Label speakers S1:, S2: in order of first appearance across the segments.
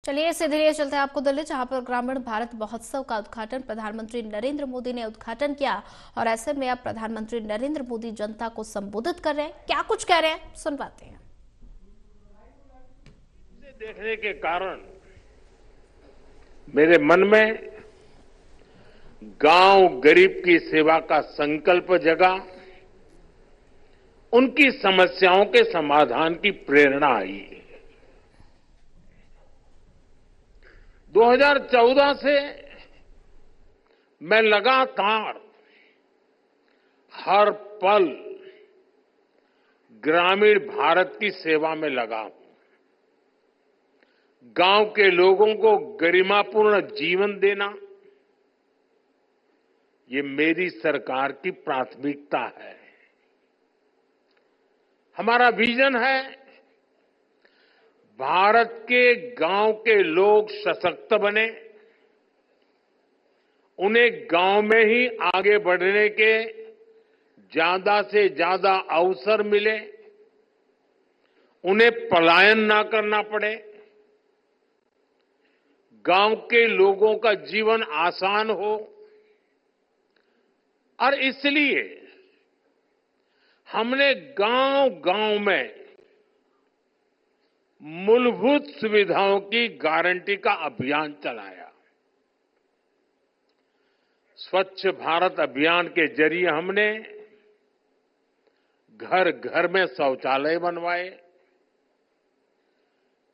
S1: चलिए सीधे चलते हैं आपको दिल्ली, जहां पर ग्रामीण भारत महोत्सव का उद्घाटन प्रधानमंत्री नरेंद्र मोदी ने उद्घाटन किया। और ऐसे में अब प्रधानमंत्री नरेंद्र मोदी जनता को संबोधित कर रहे हैं। क्या कुछ कह रहे हैं, सुनवाते हैं।
S2: इसे देखने के कारण मेरे मन में गांव गरीब की सेवा का संकल्प जगा, उनकी समस्याओं के समाधान की प्रेरणा आई। 2014 से मैं लगातार हर पल ग्रामीण भारत की सेवा में लगा हूं। गांव के लोगों को गरिमापूर्ण जीवन देना, ये मेरी सरकार की प्राथमिकता है। हमारा विजन है भारत के गांव के लोग सशक्त बने, उन्हें गांव में ही आगे बढ़ने के ज्यादा से ज्यादा अवसर मिले, उन्हें पलायन ना करना पड़े, गांव के लोगों का जीवन आसान हो। और इसलिए हमने गांव-गांव में मूलभूत सुविधाओं की गारंटी का अभियान चलाया। स्वच्छ भारत अभियान के जरिए हमने घर घर में शौचालय बनवाए।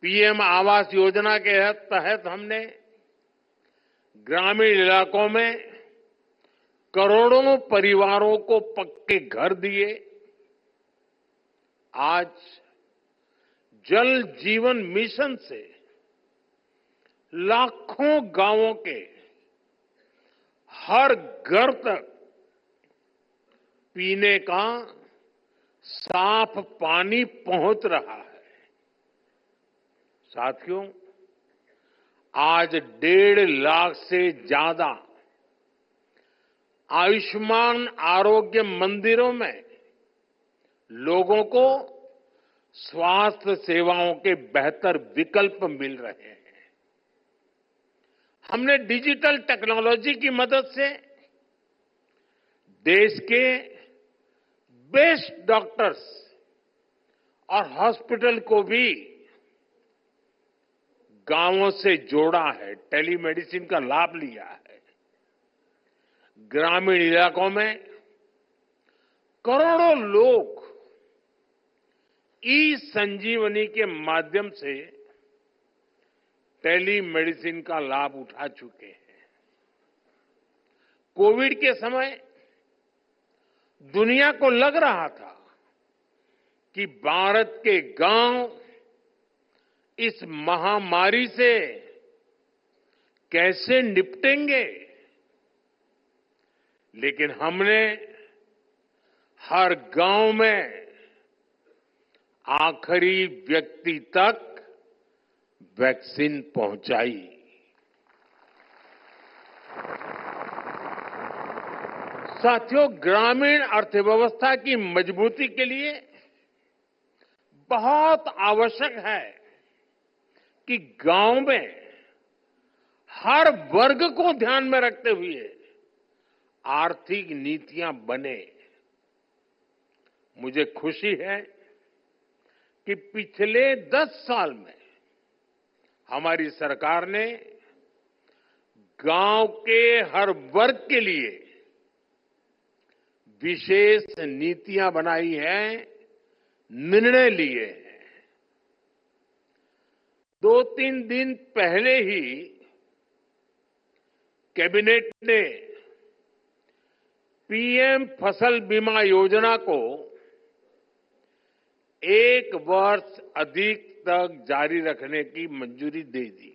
S2: पीएम आवास योजना के तहत हमने ग्रामीण इलाकों में करोड़ों परिवारों को पक्के घर दिए। आज जल जीवन मिशन से लाखों गांवों के हर घर तक पीने का साफ पानी पहुंच रहा है। साथियों, आज 1.5 लाख से ज्यादा आयुष्मान आरोग्य मंदिरों में लोगों को स्वास्थ्य सेवाओं के बेहतर विकल्प मिल रहे हैं। हमने डिजिटल टेक्नोलॉजी की मदद से देश के बेस्ट डॉक्टर्स और हॉस्पिटल को भी गांवों से जोड़ा है, टेलीमेडिसिन का लाभ लिया है। ग्रामीण इलाकों में करोड़ों लोग ई संजीवनी के माध्यम से टेलीमेडिसिन का लाभ उठा चुके हैं। कोविड के समय दुनिया को लग रहा था कि भारत के गांव इस महामारी से कैसे निपटेंगे, लेकिन हमने हर गांव में आखिरी व्यक्ति तक वैक्सीन पहुंचाई। साथियों, ग्रामीण अर्थव्यवस्था की मजबूती के लिए बहुत आवश्यक है कि गांव में हर वर्ग को ध्यान में रखते हुए आर्थिक नीतियां बने। मुझे खुशी है कि पिछले 10 साल में हमारी सरकार ने गांव के हर वर्ग के लिए विशेष नीतियां बनाई हैं, निर्णय लिए हैं। 2-3 दिन पहले ही कैबिनेट ने पीएम फसल बीमा योजना को 1 वर्ष अधिक तक जारी रखने की मंजूरी दे दी।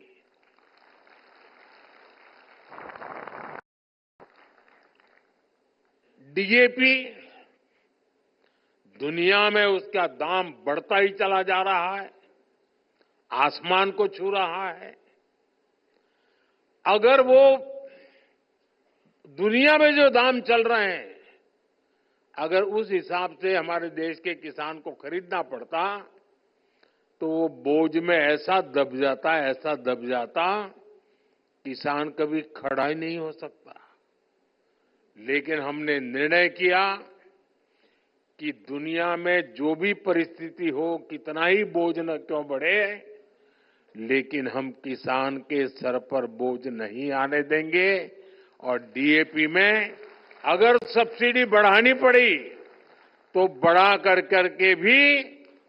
S2: डीएपी दुनिया में उसका दाम बढ़ता ही चला जा रहा है, आसमान को छू रहा है। अगर वो दुनिया में जो दाम चल रहे हैं, अगर उस हिसाब से हमारे देश के किसान को खरीदना पड़ता तो वो बोझ में ऐसा दब जाता, किसान कभी खड़ा ही नहीं हो सकता। लेकिन हमने निर्णय किया कि दुनिया में जो भी परिस्थिति हो, कितना ही बोझ न क्यों बढ़े, लेकिन हम किसान के सर पर बोझ नहीं आने देंगे। और डीएपी में अगर सब्सिडी बढ़ानी पड़ी तो बढ़ा करके भी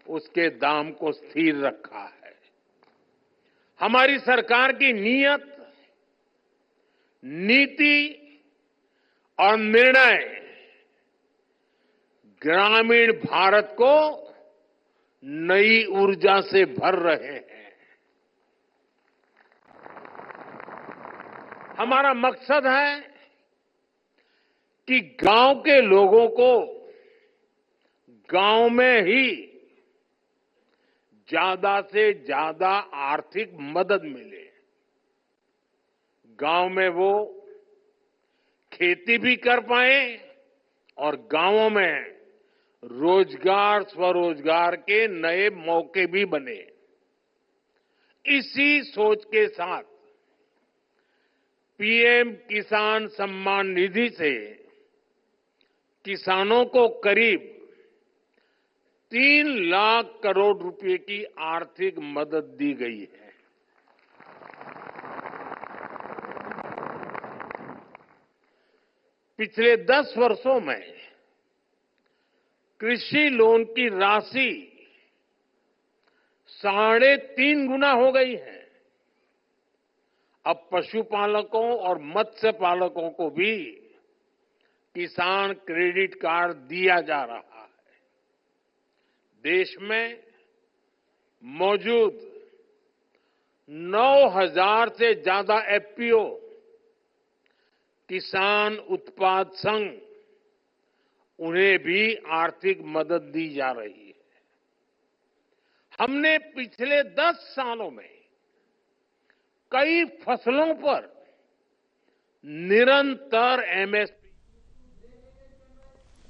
S2: उसके दाम को स्थिर रखा है। हमारी सरकार की नीयत, नीति और निर्णय ग्रामीण भारत को नई ऊर्जा से भर रहे हैं। हमारा मकसद है कि गांव के लोगों को गांव में ही ज्यादा से ज्यादा आर्थिक मदद मिले। गांव में वो खेती भी कर पाए और गांवों में रोजगार, स्वरोजगार के नए मौके भी बने। इसी सोच के साथ पीएम किसान सम्मान निधि से किसानों को करीब 3 लाख करोड़ रुपए की आर्थिक मदद दी गई है। पिछले 10 वर्षों में कृषि लोन की राशि 3.5 गुना हो गई है। अब पशुपालकों और मत्स्य पालकों को भी किसान क्रेडिट कार्ड दिया जा रहा है। देश में मौजूद 9,000 से ज्यादा एफपीओ, किसान उत्पाद संघ, उन्हें भी आर्थिक मदद दी जा रही है। हमने पिछले 10 सालों में कई फसलों पर निरंतर एमएसपी